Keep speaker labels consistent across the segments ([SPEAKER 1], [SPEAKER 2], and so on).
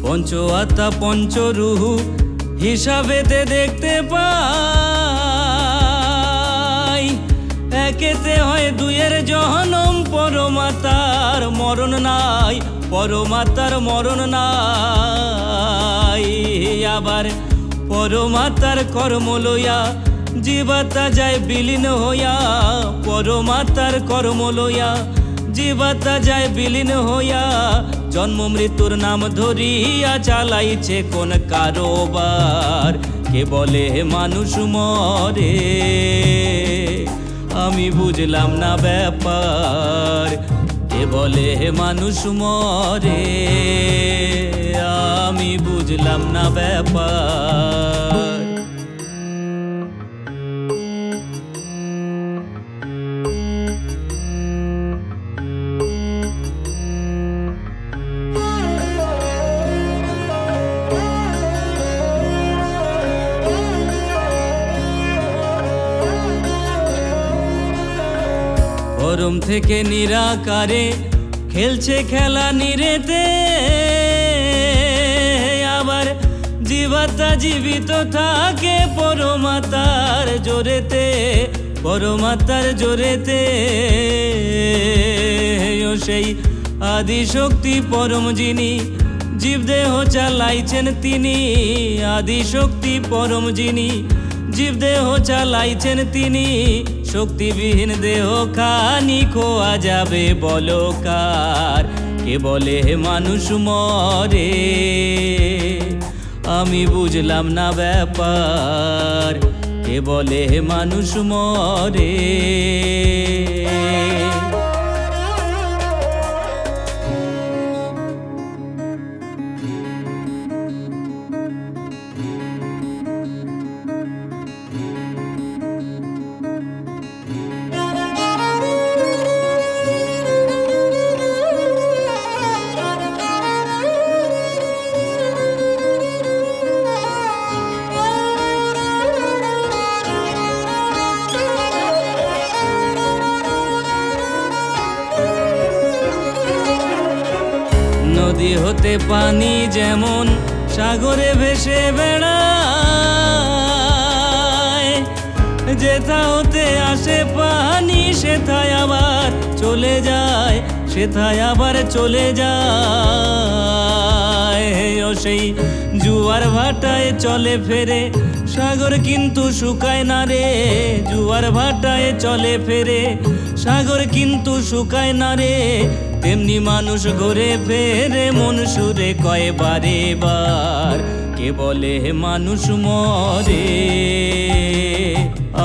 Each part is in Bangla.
[SPEAKER 1] পঞ্চ আত্মা পঞ্চরূহ হিসাবেতে দেখতে পাই। একেতে হয় দুইয়ের জনম, পরমাত্মার মরণ নাই, পরমাত্মার মরণ নাই। আবার পরমাত্মার কর্ম লইয়া জীবাত্মা যায় বিলীন হইয়া, পরমাত্মার কর্ম লইয়া জীবাত্মা যায় বিলীন হইয়া। জন্ম মৃত্যুর নাম ধরিয়া চালাইছে কোন কারোবার। কে বলে মানুষ মরে, আমি বুঝলাম না ব্যাপার। কে বলে মানুষ মরে, আমি বুঝলাম না ব্যাপার। পরম থেকে নিরাকারে খেলছে খেলা নিরেতে। আবার জীবাত্মা জীবিত থাকে পরমাত্মার জোরেতে, পরমাত্মার জোরেতে। ও সেই আদি শক্তি পরম যিনি জীবদেহ চালাইছেন তিনি, আদি শক্তি পরম যিনি জীবদেহ চালাইছেন তিনি। শক্তিবিহীন দেহ খানি খোয়া যাবে বলকার। কে বলে মানুষ মরে, আমি বুঝলাম না ব্যাপার। কে বলে মানুষ মরে। নদী হতে পানি যেমন সাগরে ভেসে বেড়ায়, যেথা হতে আসে পানি সেথায় আবার চলে যায়, সেথায় আবার চলে যায়। ও সেই জুয়ার ভাটায় চলে ফেরে সাগর কিন্তু শুকায় না রে, জুয়ার ভাটায় চলে ফেরে সাগর কিন্তু শুকায় না রে। তেমনি মানুষ ঘুরে ফেরে মন সুরে কয় বারে বার। কে বলে মানুষ মরে,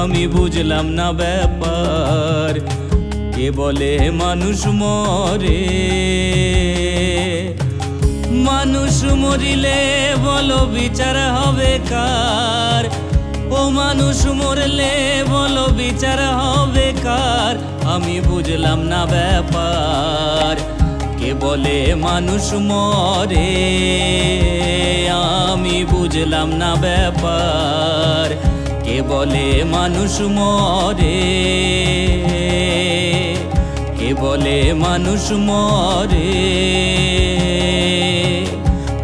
[SPEAKER 1] আমি বুঝলাম না ব্যাপার। কে বলে মানুষ মরে। মানুষ মরিলে বলো বিচার হবে কার, ও মানুষ মরলে বলো বিচার হবে কার। আমি বুঝলাম না ব্যাপার। কে বলে মানুষ মরে, আমি বুঝলাম না ব্যাপার। কে বলে মানুষ মরে, কে বলে মানুষ মরে,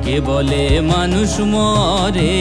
[SPEAKER 1] কে বলে মানুষ মরে।